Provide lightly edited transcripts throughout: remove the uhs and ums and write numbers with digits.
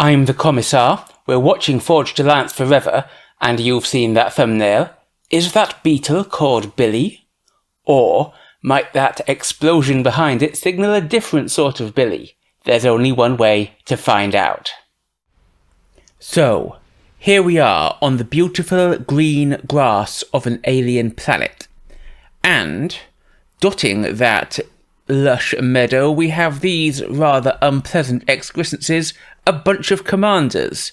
I'm the Commissar. We're watching Forged Alliance Forever, and you've seen that thumbnail. Is that beetle called Billy? Or might that explosion behind it signal a different sort of Billy? There's only one way to find out. So, here we are on the beautiful green grass of an alien planet. And, dotting that lush meadow, we have these rather unpleasant excrescences, a bunch of commanders.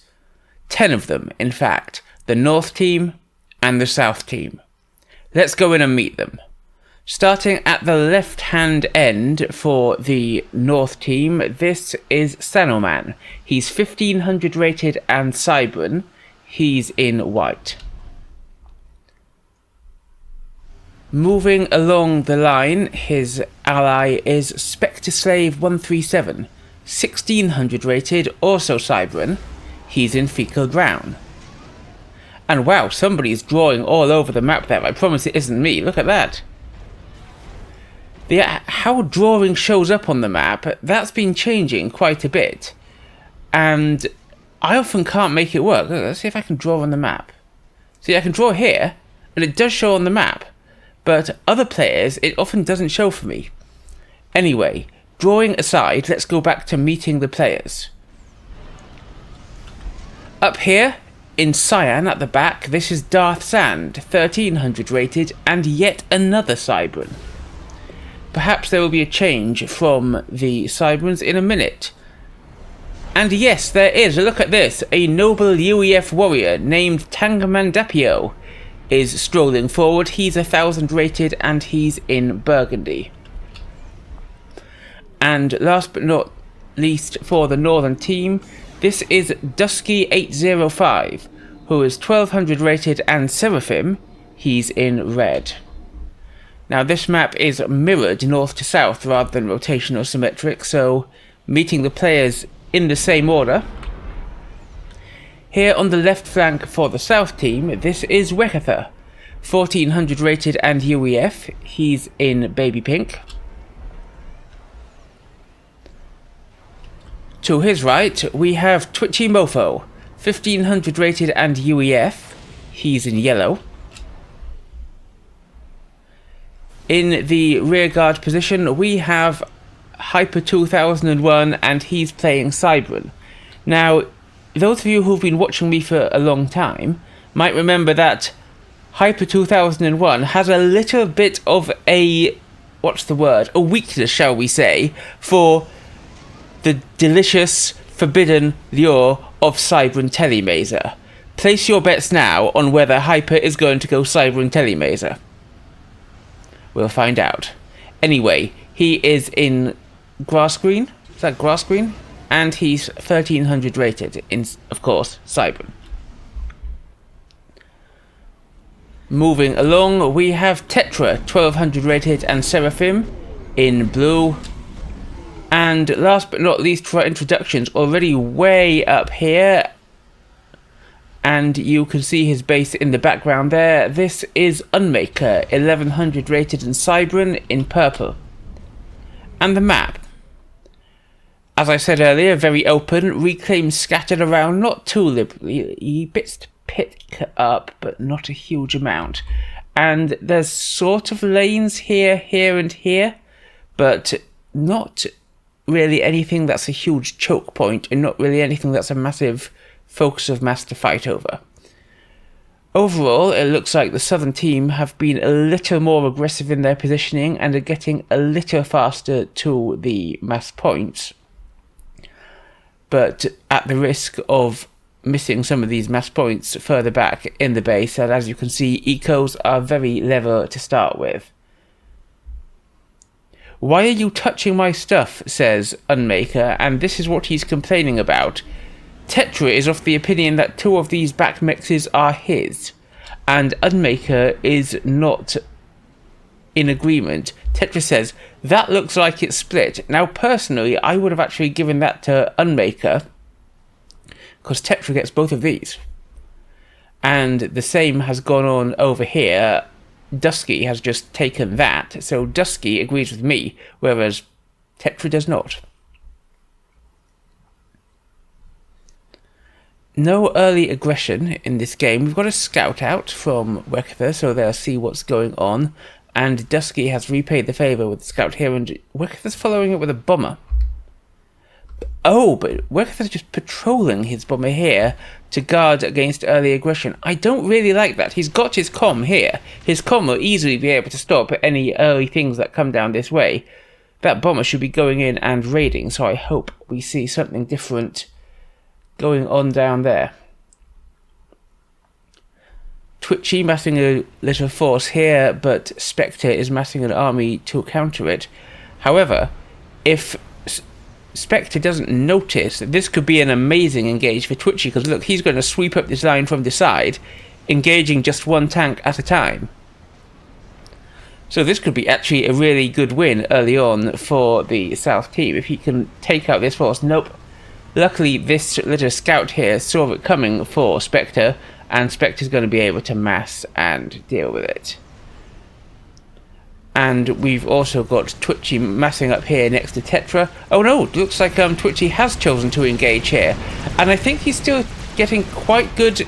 10 of them, in fact. The North team and the South team. Let's go in and meet them. Starting at the left-hand end for the North team, this is Sanoman. He's 1500 rated and Cybran. He's in white. Moving along the line, his ally is Spectre Slave 137. 1600 rated, also Cybran. He's in fecal brown. And wow, somebody's drawing all over the map there. I promise it isn't me. Look at that. How drawing shows up on the map, that's been changing quite a bit. And I often can't make it work. Let's see if I can draw on the map. See, I can draw here, and it does show on the map. But other players, it often doesn't show for me. Anyway, drawing aside, let's go back to meeting the players. Up here, in cyan at the back, this is Darth Sand, 1300 rated, and yet another Cybran. Perhaps there will be a change from the Cybrans in a minute. And yes, there is. Look at this. A noble UEF warrior named Tangamandapio is strolling forward. He's 1000 rated and he's in Burgundy. And last but not least for the Northern team, this is Dusky805, who is 1200 rated and Seraphim. He's in red. Now this map is mirrored north to south rather than rotational symmetric, so meeting the players in the same order. Here on the left flank for the South team, this is Weckethr, 1400 rated and UEF. He's in baby pink. To his right, we have TwitchyMofo, 1500 rated and UEF. He's in yellow. In the rearguard position, we have Hyper 2001, and he's playing Cybran. Now, those of you who've been watching me for a long time might remember that Hyper 2001 has a little bit of a weakness, shall we say, for the delicious, forbidden lure of Cybran Telemaser. Place your bets now on whether Hyper is going to go Cybran Telemaser. We'll find out. Anyway, he is in grass green. Is that grass green? And he's 1300 rated in, of course, Cybran. Moving along, we have Tetra, 1200 rated and Seraphim in blue. And last but not least for our introductions, already way up here, and you can see his base in the background there, this is Unmaker, 1100 rated and Cybran in purple. And the map, as I said earlier, very open, reclaims scattered around, not too liberally, bits to pick up, but not a huge amount. And there's sort of lanes here, here and here, but not really anything that's a huge choke point, and not really anything that's a massive focus of mass to fight over. Overall, it looks like the Southern team have been a little more aggressive in their positioning and are getting a little faster to the mass points, but at the risk of missing some of these mass points further back in the base, and as you can see, ecos are very level to start with. "Why are you touching my stuff?" says Unmaker, and this is what he's complaining about. Tetra is of the opinion that 2 of these back mixes are his, and Unmaker is not in agreement. Tetra says, that looks like it's split. Now personally, I would have actually given that to Unmaker, because Tetra gets both of these. And the same has gone on over here. Dusky has just taken that, so Dusky agrees with me, whereas Tetra does not. no early aggression in this game. We've got a scout out from Weckethr, so they'll see what's going on. And Dusky has repaid the favour with the scout here, and Weckethr's following it with a bomber. Oh, but Weckethr's just patrolling his bomber here to guard against early aggression. I don't really like that. He's got his comm here. His comm will easily be able to stop any early things that come down this way. That bomber should be going in and raiding, so I hope we see something different going on down there. Twitchy massing a little force here, but SupCom is massing an army to counter it. However, if SupCom doesn't notice, this could be an amazing engage for Twitchy, because look, he's going to sweep up this line from the side, engaging just one tank at a time. So this could be actually a really good win early on for the South team, if he can take out this force. Nope. Luckily, this little scout here saw it coming for SupCom, and SupCom's going to be able to mass and deal with it. And we've also got Twitchy massing up here next to Tetra. Oh no, looks like Twitchy has chosen to engage here. And I think he's still getting quite good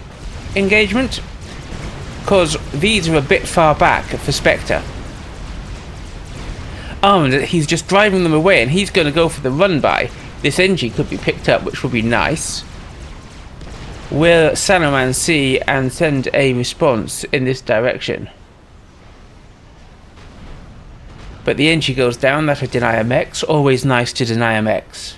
engagement, because these are a bit far back for SupCom. And he's just driving them away, and he's going to go for the run-by. This NG could be picked up, which would be nice. Will Sanoman see and send a response in this direction? But the NG goes down, that'll deny MX. Always nice to deny MX.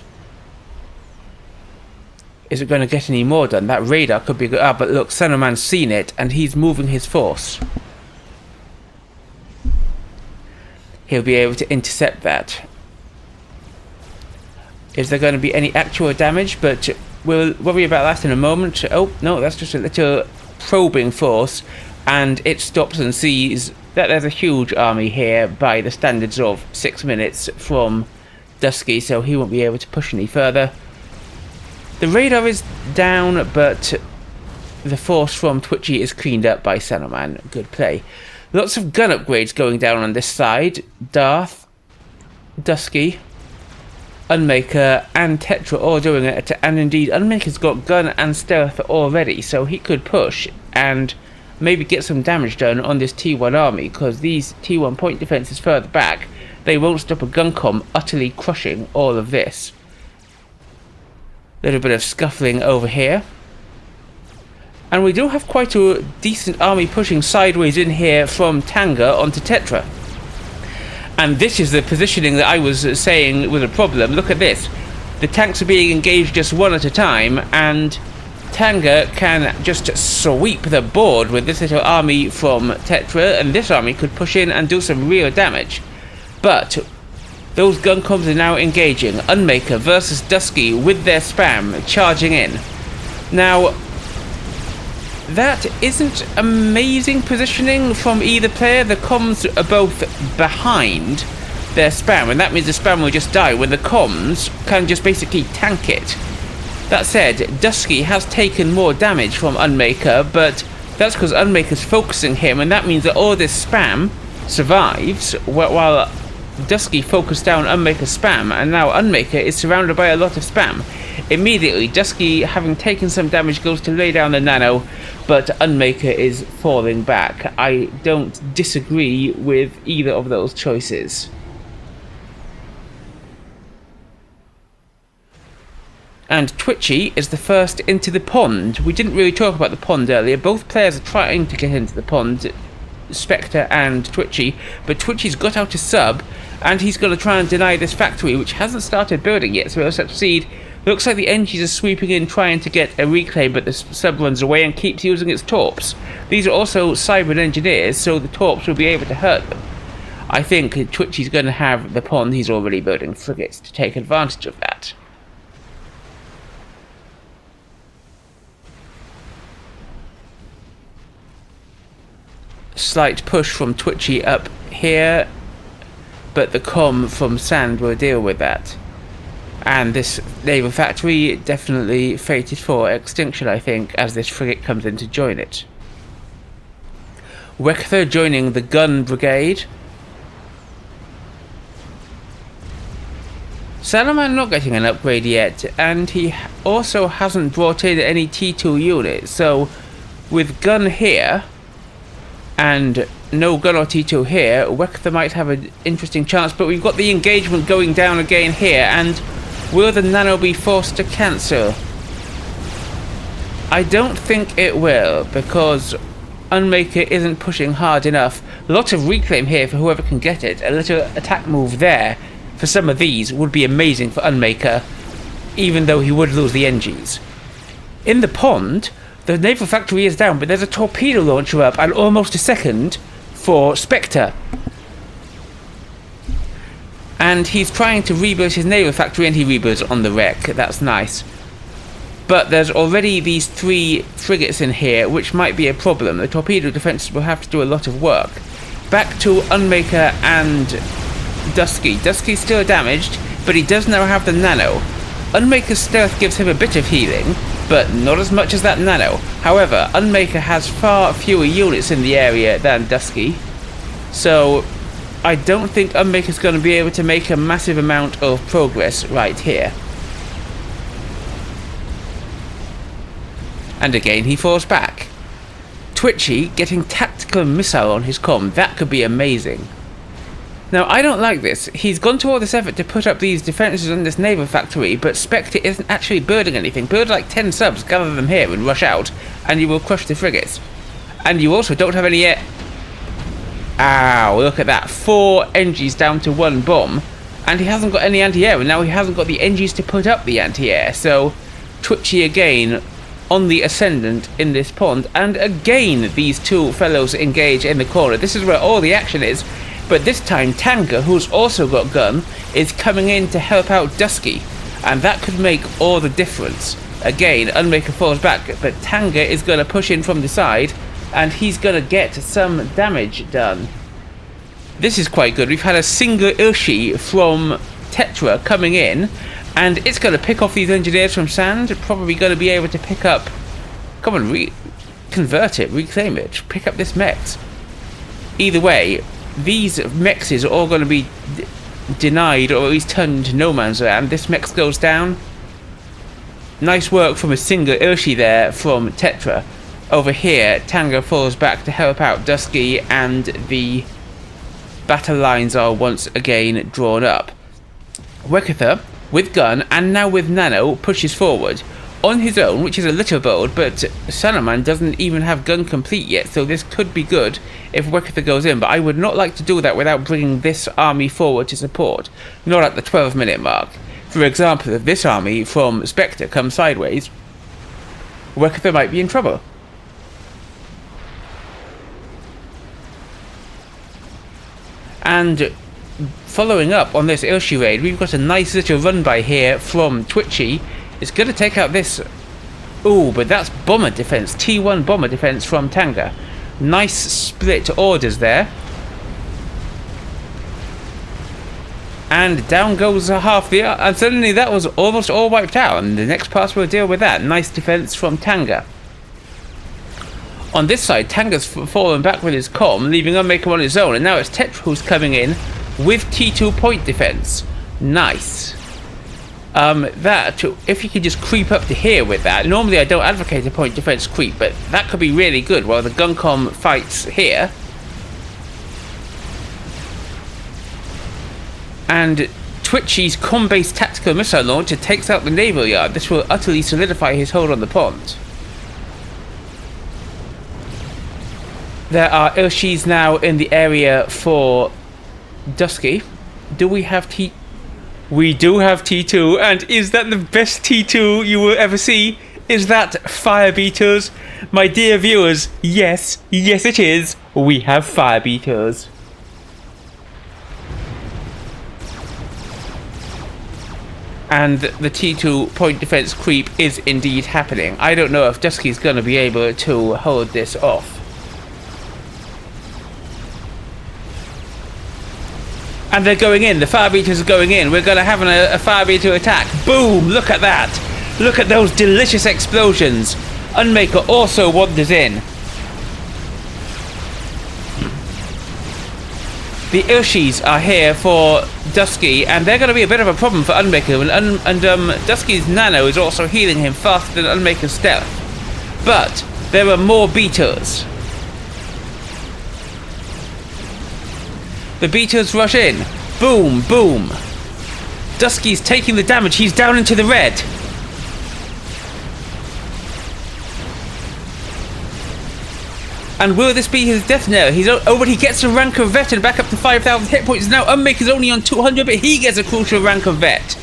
Is it going to get any more done? That radar could be good. Ah, but look, Sanoman's seen it, and he's moving his force. He'll be able to intercept that. Is there going to be any actual damage? But we'll worry about that in a moment. Oh, no, that's just a little probing force. And it stops and sees that there's a huge army here by the standards of 6 minutes from Dusky, so he won't be able to push any further. The radar is down, but the force from Twitchy is cleaned up by Sanoman. Good play. Lots of gun upgrades going down on this side. Darth, Dusky, Unmaker and Tetra all doing it, and indeed Unmaker's got gun and stealth already, so he could push and maybe get some damage done on this T1 army, because these T1 point defenses further back, they won't stop a gun comm utterly crushing all of this. Little bit of scuffling over here. And we do have quite a decent army pushing sideways in here from Tanga onto Tetra. And this is the positioning that I was saying was a problem. Look at this. The tanks are being engaged just one at a time, and Tanga can just sweep the board with this little army from Tetra, and this army could push in and do some real damage. But those gun comms are now engaging. Unmaker versus Dusky with their spam charging in. Now, that isn't amazing positioning from either player. The comms are both behind their spam, and that means the spam will just die when the comms can just basically tank it. That said, Dusky has taken more damage from Unmaker, but that's because Unmaker's focusing him, and that means that all this spam survives while Dusky focused down Unmaker's spam, and now Unmaker is surrounded by a lot of spam. Immediately, Dusky, having taken some damage, goes to lay down the nano, but Unmaker is falling back. I don't disagree with either of those choices. And Twitchy is the first into the pond. We didn't really talk about the pond earlier. Both players are trying to get into the pond, SupCom and Twitchy, but Twitchy's got out a sub, and he's going to try and deny this factory, which hasn't started building yet, so he'll succeed. Looks like the NGs are sweeping in, trying to get a reclaim, but the sub runs away and keeps using its torps. These are also cyber engineers, so the torps will be able to hurt them. I think Twitchy's going to have the pond. He's already building frigates to take advantage of that. Slight push from Twitchy up here, but the comm from Sand will deal with that. And this naval factory definitely fated for extinction, I think, as this frigate comes in to join it. Weckethr joining the gun brigade. Sanoman not getting an upgrade yet, and he also hasn't brought in any T2 units, so with gun here and no gun or T2 here, Weckethr might have an interesting chance, but we've got the engagement going down again here, and will the nano be forced to cancel? I don't think it will, because Unmaker isn't pushing hard enough. Lots of reclaim here for whoever can get it. A little attack move there for some of these would be amazing for Unmaker, even though he would lose the NGs. In the pond, the naval factory is down, but there's a torpedo launcher up and almost a second for Spectre. And he's trying to rebuild his naval factory, and he rebuilds on the wreck. That's nice. But there's already these 3 frigates in here, which might be a problem. The torpedo defences will have to do a lot of work. Back to Unmaker and Dusky. Dusky's still damaged, but he does now have the nano. Unmaker's stealth gives him a bit of healing, but not as much as that nano. However, Unmaker has far fewer units in the area than Dusky, so I don't think Unmaker's going to be able to make a massive amount of progress right here. And again he falls back. Twitchy getting tactical missile on his comm. That could be amazing. Now, I don't like this. He's gone to all this effort to put up these defences on this naval factory, but Spectre isn't actually building anything. Build like 10 subs, gather them here and rush out, and you will crush the frigates. And you also don't have any air... Ow, look at that. 4 NGs down to 1 bomb, and he hasn't got any anti-air, and now he hasn't got the NGs to put up the anti-air. So, Twitchy again on the ascendant in this pond, and again these 2 fellows engage in the corner. This is where all the action is, but this time Tanga, who's also got gun, is coming in to help out Dusky, and that could make all the difference. Again, Unmaker falls back, but Tanga is going to push in from the side, and he's going to get some damage done. This is quite good. We've had a single Ilshi from Tetra coming in, and it's going to pick off these engineers from sand. Probably going to be able to pick up... Come on, convert it, reclaim it, pick up this mechs. Either way, these mechs are all going to be denied, or at least turned into no man's land. This mech goes down. Nice work from a single Ilshi there from Tetra. Over here, Tango falls back to help out Dusky, and the battle lines are once again drawn up. Weckethr, with gun and now with nano, pushes forward on his own, which is a little bold, but Sanoman doesn't even have gun complete yet, so this could be good if Weckethr goes in, but I would not like to do that without bringing this army forward to support, not at the 12-minute mark. For example, if this army from Spectre comes sideways, Weckethr might be in trouble. And following up on this Ilshi raid, we've got a nice little run by here from Twitchy. It's going to take out this... Ooh, but that's bomber defense. T1 bomber defense from Tanga. Nice split orders there. And down goes half the... And suddenly that was almost all wiped out. And the next pass will deal with that. Nice defense from Tanga. On this side, Tanga's fallen back with his comm, leaving Unmaker on his own. And now it's Tetra who's coming in with T2 point defense. Nice. That, if you could just creep up to here with that. Normally I don't advocate a point defense creep, but that could be really good while the Guncom fights here. And Twitchy's comm-based tactical missile launcher takes out the naval yard. This will utterly solidify his hold on the pond. There are Ilshis now in the area for Dusky. Do we have T... We do have T2, and is that the best T2 you will ever see? Is that Fire Beetles? My dear viewers, yes, yes it is. We have Fire Beetles. And the T2 point defense creep is indeed happening. I don't know if Dusky's going to be able to hold this off. And they're going in. The fire beaters are going in. We're going to have a fire beater attack. Boom! Look at that. Look at those delicious explosions. Unmaker also wanders in. The Urshis are here for Dusky, and they're going to be a bit of a problem for Unmaker. And Dusky's Nano is also healing him faster than Unmaker's Stealth. But there are more Beetles. The Beetles rush in. Boom, boom. Dusky's taking the damage. He's down into the red. And will this be his death knell? But he gets a rank of vet and back up to 5,000 hit points. Now Unmaker's only on 200, but he gets a crucial rank of vet.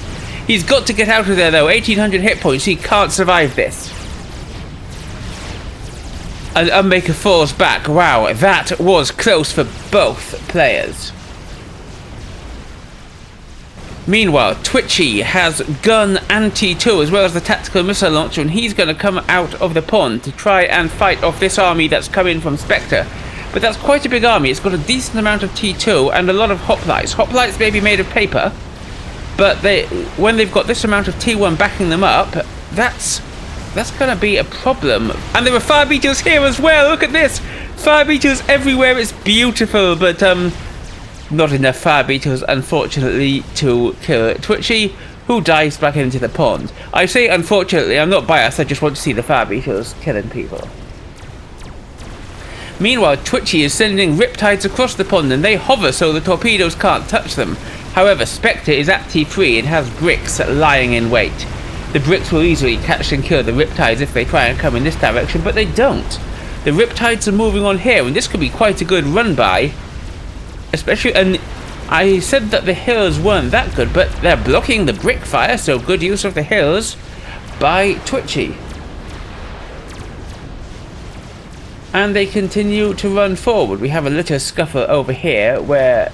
He's got to get out of there though. 1,800 hit points. He can't survive this. And Unmaker falls back. Wow, that was close for both players. Meanwhile, Twitchy has gun and T2 as well as the tactical missile launcher, and he's going to come out of the pond to try and fight off this army that's coming from Spectre. But that's quite a big army. It's got a decent amount of T2 and a lot of hoplites. Hoplites may be made of paper, but when they've got this amount of T1 backing them up, that's going to be a problem. And there are fire beetles here as well. Look at this. Fire beetles everywhere. It's beautiful, but not enough fire beetles, unfortunately, to kill Twitchy, who dives back into the pond. I say unfortunately, I'm not biased, I just want to see the fire beetles killing people. Meanwhile, Twitchy is sending riptides across the pond, and they hover so the torpedoes can't touch them. However, Spectre is at T3 and has bricks lying in wait. The bricks will easily catch and kill the riptides if they try and come in this direction, but they don't. The riptides are moving on here, and this could be quite a good run by. Especially, and I said that the hills weren't that good, but they're blocking the brick fire, so good use of the hills by Twitchy. And they continue to run forward. We have a little scuffle over here where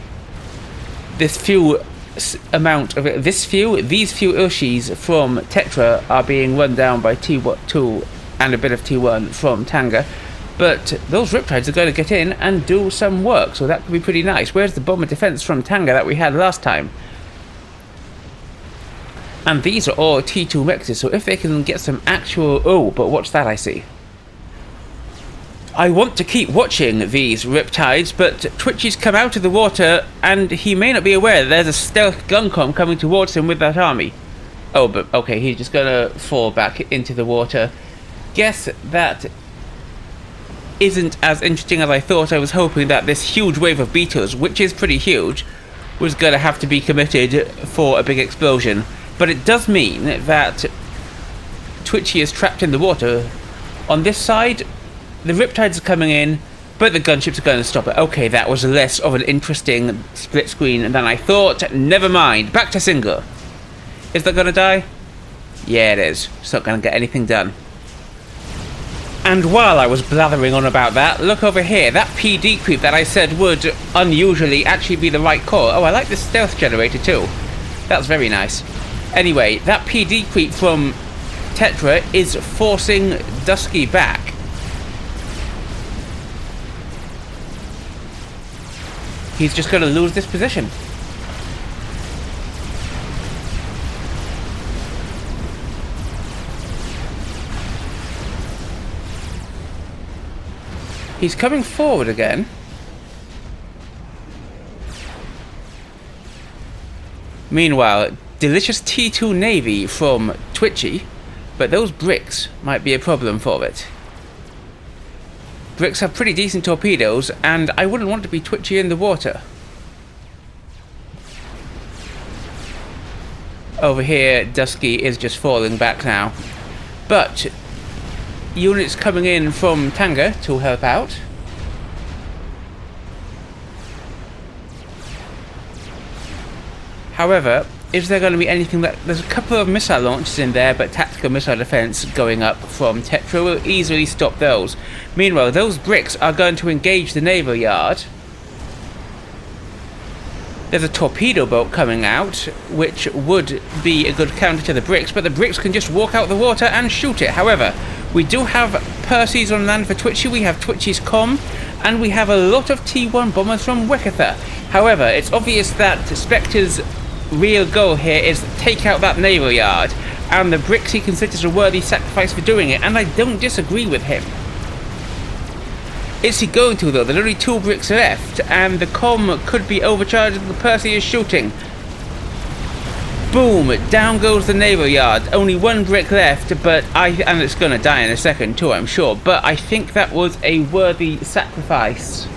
these few Urshis from Tetra are being run down by T2 and a bit of T1 from Tanga. But those riptides are going to get in and do some work, so that could be pretty nice. Where's the bomber defense from Tanga that we had last time? And these are all T2 mexes, so if they can get some actual... Oh, but what's that I see? I want to keep watching these riptides, but Twitchy's come out of the water, and he may not be aware that there's a stealth guncom coming towards him with that army. Oh, but okay, he's just going to fall back into the water. Guess that isn't as interesting as I thought. I was hoping that this huge wave of beetles, which is pretty huge, was going to have to be committed for a big explosion. But it does mean that Twitchy is trapped in the water. On this side, the riptides are coming in, but the gunships are going to stop it. Okay, that was less of an interesting split screen than I thought. Never mind. Back to single. Is that going to die? Yeah, it is. It's not going to get anything done. And while I was blathering on about that, look over here. That PD creep that I said would unusually actually be the right call. Oh, I like this stealth generator too. That's very nice. Anyway, that PD creep from Tetra is forcing Dusky back. He's just going to lose this position. He's coming forward again. Meanwhile, delicious T2 Navy from Twitchy, but those bricks might be a problem for it. Bricks have pretty decent torpedoes, and I wouldn't want to be Twitchy in the water. Over here, Dusky is just falling back now. But units coming in from Tanga to help out. However, is there going to be anything that... There's a couple of missile launches in there, but tactical missile defense going up from Tetra will easily stop those. Meanwhile, those bricks are going to engage the naval yard. There's a torpedo boat coming out, which would be a good counter to the bricks, but the bricks can just walk out the water and shoot it. However, we do have Percy's on land for Twitchy, we have Twitchy's comm, and we have a lot of T1 bombers from Weckethr. However, it's obvious that Spectre's real goal here is to take out that naval yard, and the bricks he considers a worthy sacrifice for doing it, and I don't disagree with him. Is he going to though? There's only 2 bricks left, and the comm could be overcharged and the Percy is shooting. Boom! Down goes the neighbour yard. Only 1 brick left, and it's gonna die in a second too, I'm sure. But I think that was a worthy sacrifice.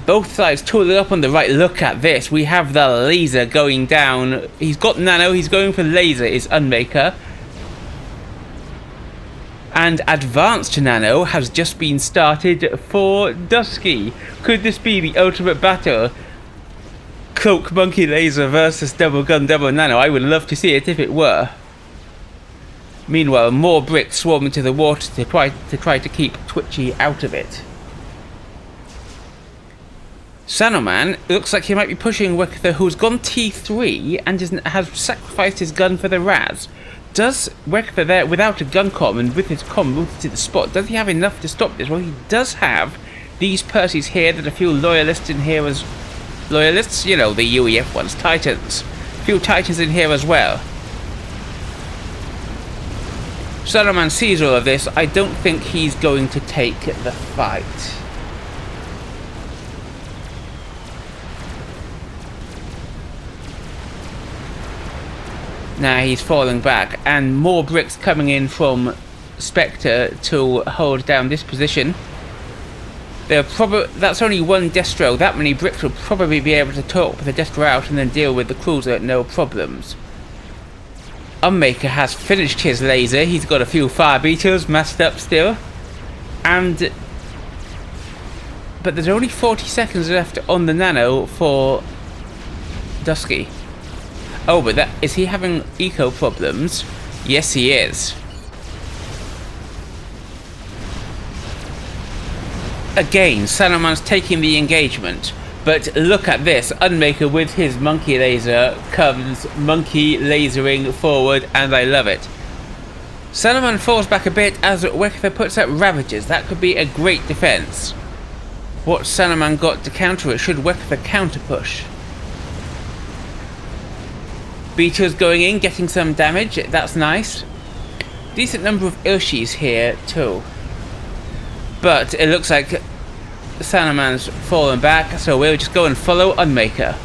Both sides tooling up on the right. Look at this. We have the laser going down. He's got nano. He's going for laser. Is Unmaker. And advanced nano has just been started for Dusky. Could this be the ultimate battle? Cloak monkey laser versus double gun double nano. I would love to see it if it were. Meanwhile, more bricks swarm into the water to try to keep Twitchy out of it. Sanoman looks like he might be pushing Weckethr, who's gone T3 and has sacrificed his gun for the Raz. Does Weckethr there, without a gun comm and with his comm routed to the spot, does he have enough to stop this? Well, he does have these Percys here. There's a few loyalists in here as... Loyalists? You know, the UEF ones. Titans. A few Titans in here as well. Sanoman sees all of this. I don't think he's going to take the fight. Now he's falling back, and more bricks coming in from Spectre to hold down this position. That's only 1 Destro. That many bricks will probably be able to talk the Destro out and then deal with the cruiser, no problems. Unmaker has finished his laser. He's got a few fire beetles masked up still. But there's only 40 seconds left on the nano for Dusky. Oh, but is he having eco problems? Yes, he is. Again, Sanoman's taking the engagement. But look at this. Unmaker with his monkey laser comes monkey lasering forward, and I love it. Sanoman falls back a bit as Weckethr puts up Ravagers. That could be a great defense. What's Sanoman got to counter it? Should Weckethr counter push? Beetle's going in, getting some damage. That's nice. Decent number of Urshis here too. But it looks like Sanoman's fallen back, so we'll just go and follow Unmaker.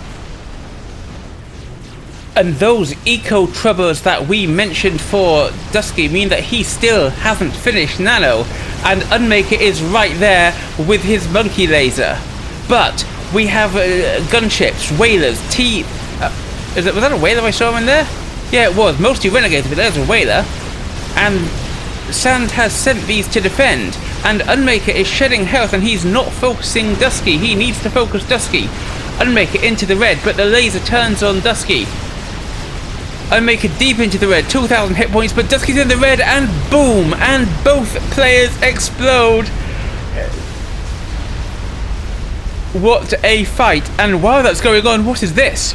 And those eco troubles that we mentioned for Dusky mean that he still hasn't finished nano, and Unmaker is right there with his monkey laser. But we have gunships, whalers, was that a whaler I saw in there? Yeah, it was. Mostly renegades, but there's a whaler. And Sand has sent these to defend. And Unmaker is shedding health, and he's not focusing Dusky. He needs to focus Dusky. Unmaker into the red, but the laser turns on Dusky. Unmaker deep into the red, 2,000 hit points, but Dusky's in the red, and boom! And both players explode. What a fight. And while that's going on, what is this?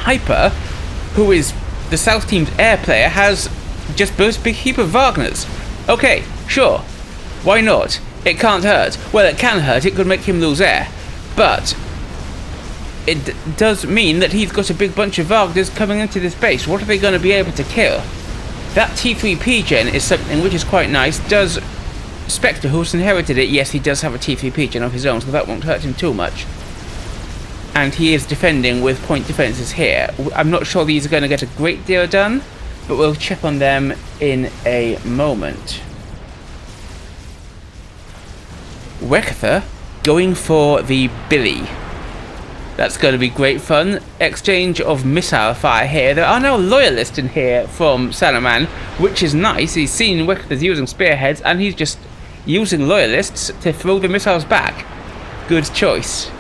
Hyper, who is the South team's air player, has just burst a big heap of Wagners. Okay, sure. Why not? It can't hurt. Well, it can hurt. It could make him lose air. But it does mean that he's got a big bunch of Wagners coming into this base. What are they going to be able to kill? That T3 P-Gen is something which is quite nice. Does Spectre, who's inherited it, yes, he does have a T3 P-Gen of his own, so that won't hurt him too much. And he is defending with point defenses here. I'm not sure these are going to get a great deal done, but we'll check on them in a moment. Weckethr going for the Billy. That's going to be great fun. Exchange of missile fire here. There are no loyalists in here from Sanoman, which is nice. He's seen Weckethr's using spearheads, and he's just using loyalists to throw the missiles back. Good choice.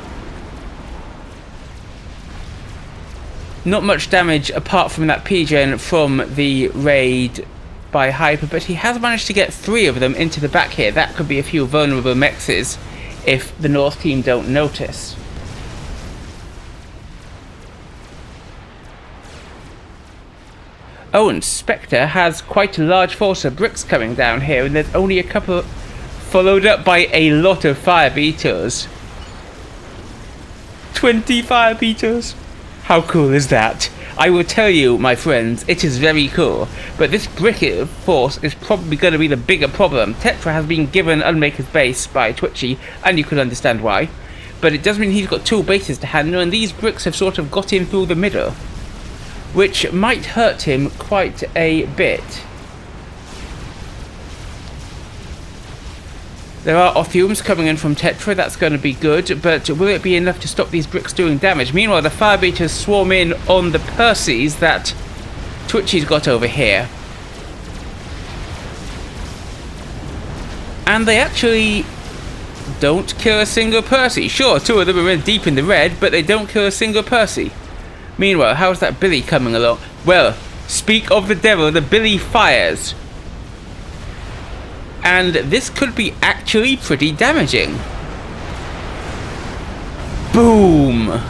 Not much damage apart from that P-Gen from the raid by Hyper, but he has managed to get 3 of them into the back here. That could be a few vulnerable mexes if the North team don't notice. Oh, and Spectre has quite a large force of bricks coming down here, and there's only a couple, followed up by a lot of fire beetles. 20 fire beetles. How cool is that? I will tell you, my friends, it is very cool. But this brick force is probably going to be the bigger problem. Tetra has been given Unmaker's base by Twitchy, and you can understand why. But it does mean he's got 2 bases to handle, and these bricks have sort of got in through the middle, which might hurt him quite a bit. There are Ophiums coming in from Tetra, that's going to be good, but will it be enough to stop these bricks doing damage? Meanwhile, the fire beaters swarm in on the Percies that Twitchy's got over here. And they actually don't kill a single Percy. Sure, 2 of them are in deep in the red, but they don't kill a single Percy. Meanwhile, how's that Billy coming along? Well, speak of the devil, the Billy fires. And this could be actually pretty damaging. Boom!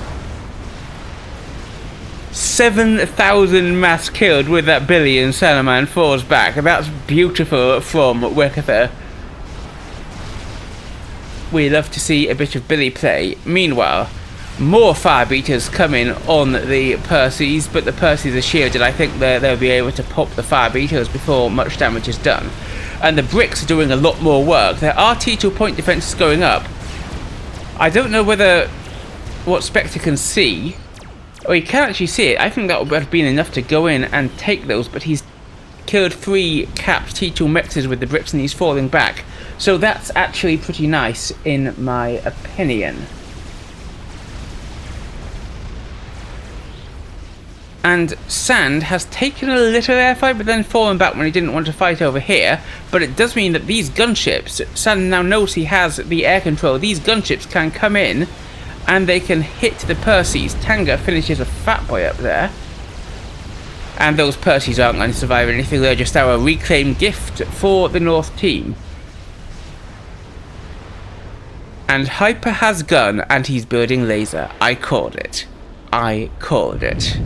7,000 mass killed with that Billy, and Sanoman falls back. That's beautiful from Weckethr. We love to see a bit of Billy play. Meanwhile, more fire beaters come in on the Percies, but the Percies are shielded. I think they'll be able to pop the fire beaters before much damage is done. And the bricks are doing a lot more work. Their RT2 point defense is going up. I don't know whether what Spectre can see. Oh, he can actually see it. I think that would have been enough to go in and take those, but he's killed 3 capped T2 mexes with the bricks and he's falling back. So that's actually pretty nice in my opinion. And Sand has taken a little airfight, but then fallen back when he didn't want to fight over here. But it does mean that these gunships, Sand now knows he has the air control, these gunships can come in and they can hit the Percies. Tanga finishes a fat boy up there. And those Percies aren't going to survive anything, they're just our reclaimed gift for the North team. And Hyper has gun and he's building laser. I called it. I called it.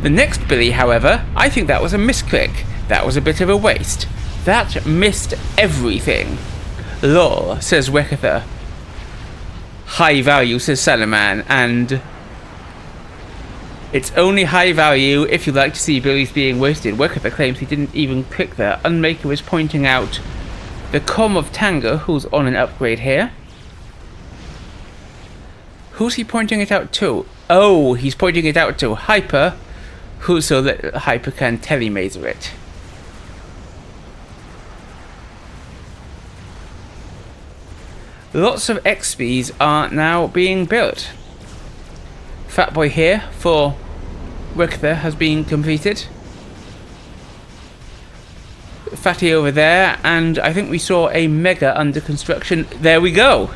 The next Billy, however, I think that was a misclick. That was a bit of a waste. That missed everything. Lol, says Weckethr. High value, says Sanoman, and it's only high value if you like to see Billies being wasted. Weckethr claims he didn't even click there. Unmaker is pointing out the comm of Tanga, who's on an upgrade here. Who's he pointing it out to? Oh, he's pointing it out to Hyper, who so that Hyper can telemaser it. Lots of XPs are now being built. Fat Boy here for Weckethr has been completed. Fatty over there, and I think we saw a Mega under construction. There we go!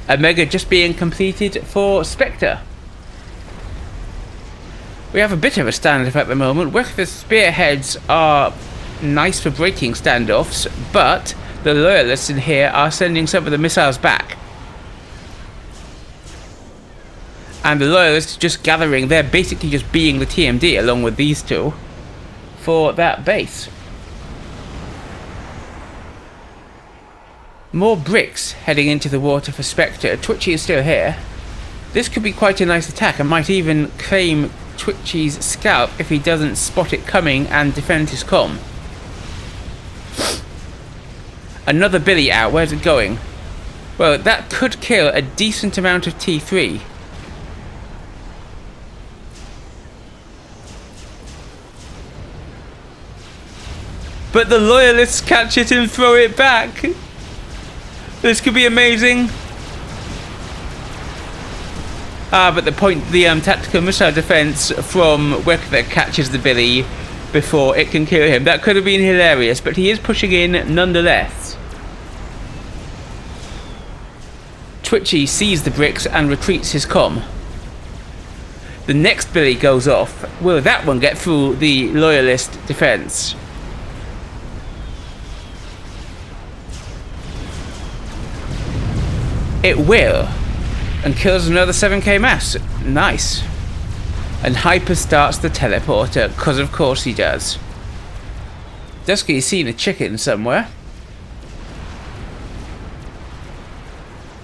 A Mega just being completed for Spectre. We have a bit of a standoff at the moment. Weckethr's spearheads are nice for breaking standoffs, but the loyalists in here are sending some of the missiles back. And the loyalists just gathering, they're basically just being the TMD along with these 2 for that base. More bricks heading into the water for Spectre. Twitchy is still here. This could be quite a nice attack and might even claim Twitchy's scalp if he doesn't spot it coming and defend his comm. Another Billy out. Where's it going? Well, that could kill a decent amount of T3. But the loyalists catch it and throw it back. This could be amazing. But the tactical missile defense from Weckethr catches the Billy before it can kill him. That could have been hilarious, but he is pushing in nonetheless. Twitchy sees the bricks and retreats his comm. The next Billy goes off. Will that one get through the loyalist defense? It will. And kills another 7k mass. Nice. And Hyper starts the teleporter, because of course he does. Dusky's seen a chicken somewhere.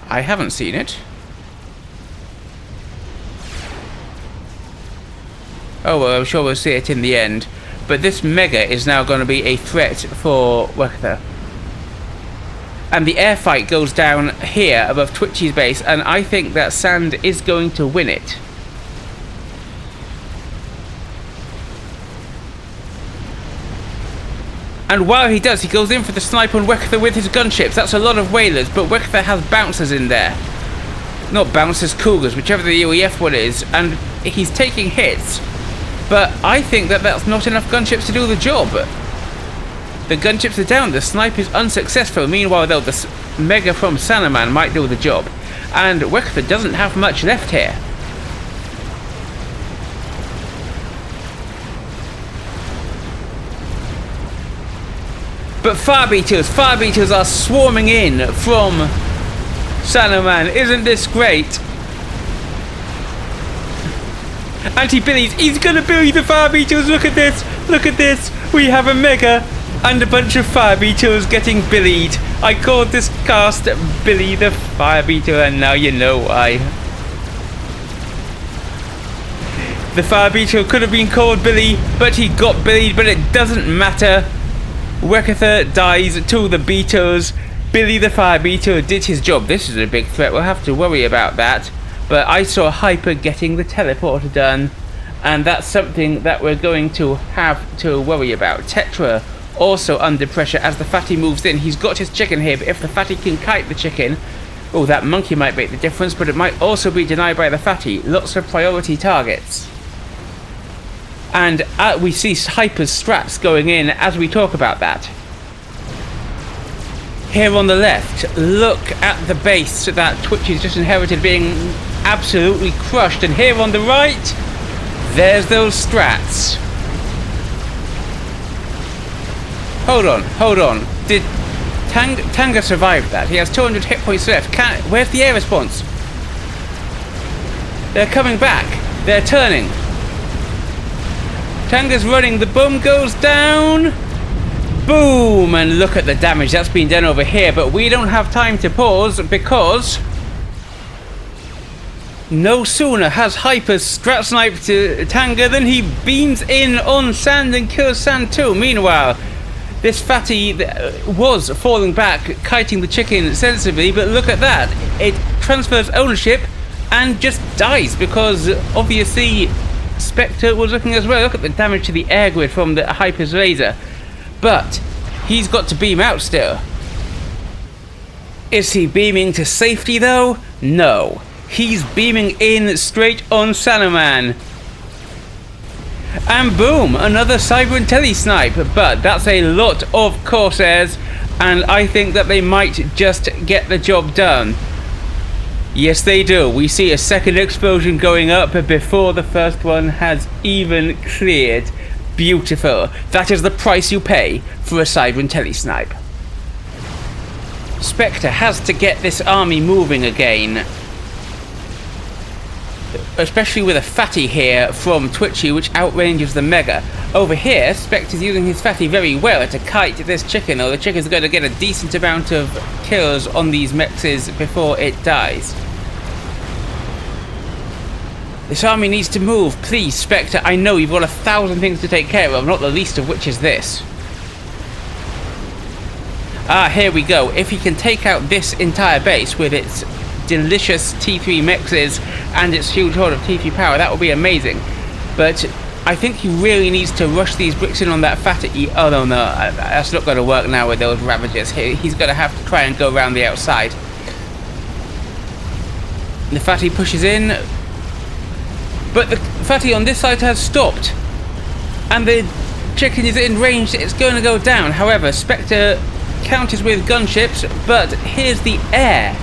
I haven't seen it. Oh well, I'm sure we'll see it in the end. But this Mega is now going to be a threat for Weckethr. And the air fight goes down here above Twitchy's base, and I think that Sand is going to win it. And while he does, he goes in for the snipe on Weckethr with his gunships. That's a lot of whalers, but Weckethr has bouncers in there. Not bouncers, cougars, whichever the UEF one is, and he's taking hits. But I think that that's not enough gunships to do the job. The gunships are down, the snipe is unsuccessful. Meanwhile, though, the Mega from Sanoman might do the job. And Weckethr doesn't have much left here. But fire beetles are swarming in from Sanoman. Isn't this great? Anti-billies, he's gonna billy the fire beetles. Look at this, we have a Mega and a bunch of fire beetles getting billied. I called this cast Billy the Fire Beetle, and now you know why. The fire beetle could have been called Billy, but he got billied, but it doesn't matter. Weckethr dies to the beetles. Billy the Fire Beetle did his job. This is a big threat, we'll have to worry about that. But I saw Hyper getting the teleporter done, and that's something that we're going to have to worry about. Tetra also under pressure as the fatty moves in. He's got his chicken here, but if the fatty can kite the chicken, oh, that monkey might make the difference, but it might also be denied by the fatty. Lots of priority targets. And we see Hyper's strats going in as we talk about that. Here on the left, look at the base that Twitchy's just inherited being absolutely crushed. And here on the right, there's those strats. Hold on. Did Tanga survive that? He has 200 hit points left. Where's the air response? They're coming back. They're turning. Tanga's running. The bomb goes down. Boom! And look at the damage that's been done over here. But we don't have time to pause because no sooner has Hyper strat sniped to Tanga than he beams in on Sand and kills Sand too. Meanwhile, this fatty was falling back, kiting the chicken sensibly, but look at that. It transfers ownership and just dies because obviously Spectre was looking as well. Look at the damage to the air grid from the Hyper's laser. But he's got to beam out still. Is he beaming to safety though? No. He's beaming in straight on Sanoman. And boom, another Cyber and Tele snipe. But that's a lot of Corsairs, and I think that they might just get the job done. Yes, they do. We see a second explosion going up before the first one has even cleared. Beautiful. That is the price you pay for a Cyber and Tele snipe. Spectre has to get this army moving again. Especially with a fatty here from Twitchy, which outranges the Mega. Over here, Spectre's using his fatty very well to kite this chicken, or the chicken's going to get a decent amount of kills on these mexes before it dies. This army needs to move, please, Spectre. I know you've got 1,000 things to take care of, not the least of which is this. Ah, here we go. If he can take out this entire base with its delicious T3 mexes and its huge hoard of T3 power, that would be amazing. But I think he really needs to rush these bricks in on that fatty. Oh no, that's not going to work now with those Ravagers. He's going to have to try and go around the outside. The fatty pushes in, but the fatty on this side has stopped, and the chicken is in range. It's going to go down. However, Spectre counters with gunships, but here's the air.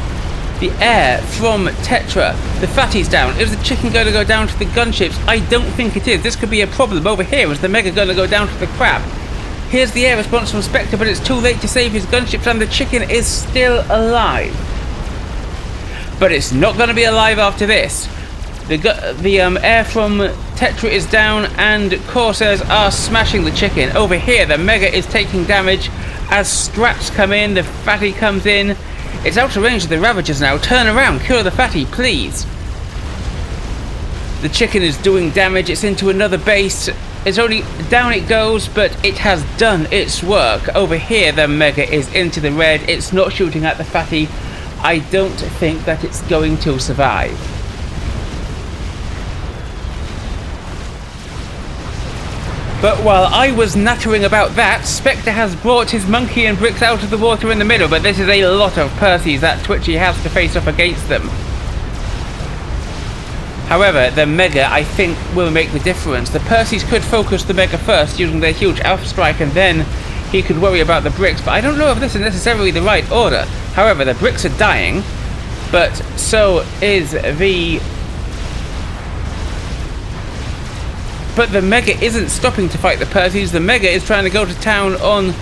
The air from Tetra. The fatty's down. Is the chicken going to go down to the gunships? I don't think it is. This could be a problem. Over here is the Mega going to go down to the crab. Here's the air response from Spectre, but it's too late to save his gunships, and the chicken is still alive. But it's not going to be alive after this. The air from Tetra is down, and Corsairs are smashing the chicken. Over here, the Mega is taking damage as strats come in. The fatty comes in. It's out of range of the Ravagers now. Turn around, kill the fatty, please. The chicken is doing damage. It's into another base. It's only down it goes, but it has done its work. Over here, the Mega is into the red. It's not shooting at the fatty. I don't think that it's going to survive. But while I was nattering about that, SupCom has brought his monkey and bricks out of the water in the middle, but this is a lot of Percys that Twitchy has to face off against them. However, the Mega, I think, will make the difference. The Percys could focus the Mega first using their huge Alpha Strike, and then he could worry about the bricks, but I don't know if this is necessarily the right order. However, the bricks are dying, but so is the... But the Mega isn't stopping to fight the Percys. The Mega is trying to go to town on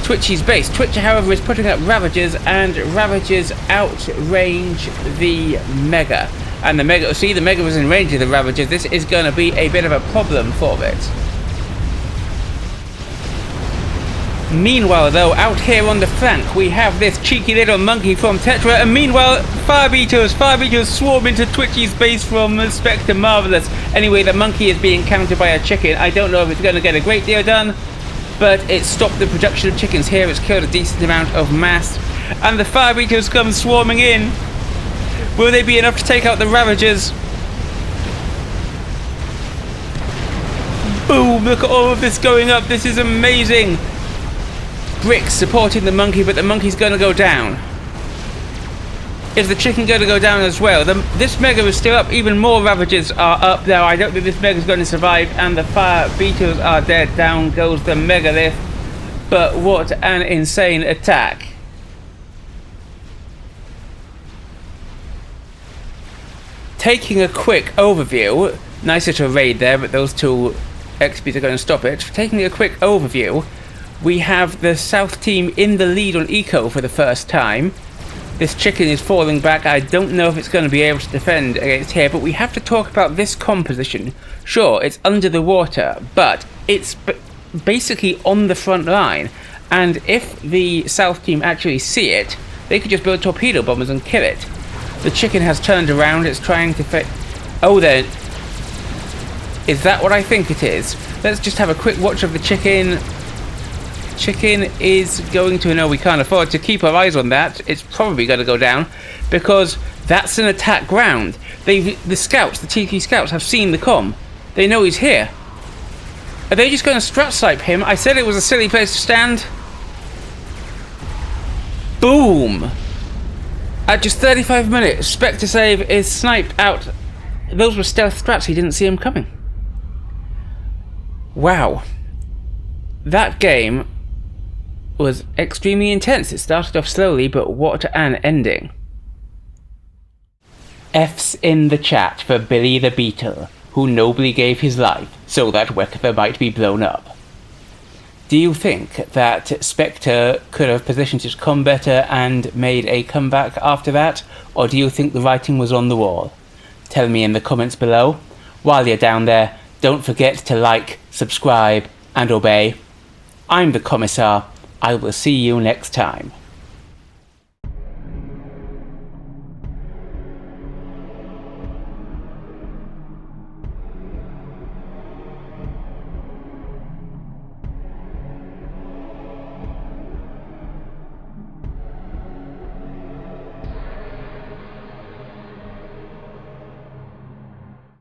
Twitchy's base. Twitchy, however, is putting up Ravagers, and Ravagers outrange the Mega. And the Mega, see, the Mega was in range of the Ravagers. This is going to be a bit of a problem for it. Meanwhile, though, out here on the flank, we have this cheeky little monkey from Tetra, and meanwhile, Fire Beetles swarm into Twitchy's base from SupCom Marvelous. Anyway, the monkey is being countered by a chicken. I don't know if it's going to get a great deal done, but it stopped the production of chickens here. It's killed a decent amount of mass, and the Fire Beetles come swarming in. Will they be enough to take out the Ravagers? Boom! Look at all of this going up. This is amazing. Bricks supporting the monkey, but the monkey's going to go down. Is the chicken going to go down as well? This Mega is still up. Even more Ravagers are up there. I don't think this Mega is going to survive, and the Fire Beetles are dead. Down goes the Megalith. But what an insane attack. Taking a quick overview, nice little raid there, but those two XPs are going to stop it. Taking a quick overview, we have the South team in the lead on Eco for the first time. This chicken is falling back. I don't know if it's going to be able to defend against here, but we have to talk about this composition. Sure, it's under the water, but it's basically on the front line. And if the South team actually see it, they could just build torpedo bombers and kill it. The chicken has turned around. It's trying to oh, there. Is that what I think it is? Let's just have a quick watch of the chicken. Chicken is going to... No, we can't afford to keep our eyes on that. It's probably going to go down, because that's an attack ground. The scouts, the TT scouts, have seen the comm. They know he's here. Are they just going to strat snipe him? I said it was a silly place to stand. Boom! At just 35 minutes, SupCom save is sniped out. Those were stealth strats. He didn't see him coming. Wow. That game was extremely intense. It started off slowly, but what an ending. F's in the chat for Billy the Beetle, who nobly gave his life so that Weckethr might be blown up. Do you think that SupCom could have positioned his comm better and made a comeback after that? Or do you think the writing was on the wall? Tell me in the comments below. While you're down there, don't forget to like, subscribe, and obey. I'm TheCommissar. I will see you next time.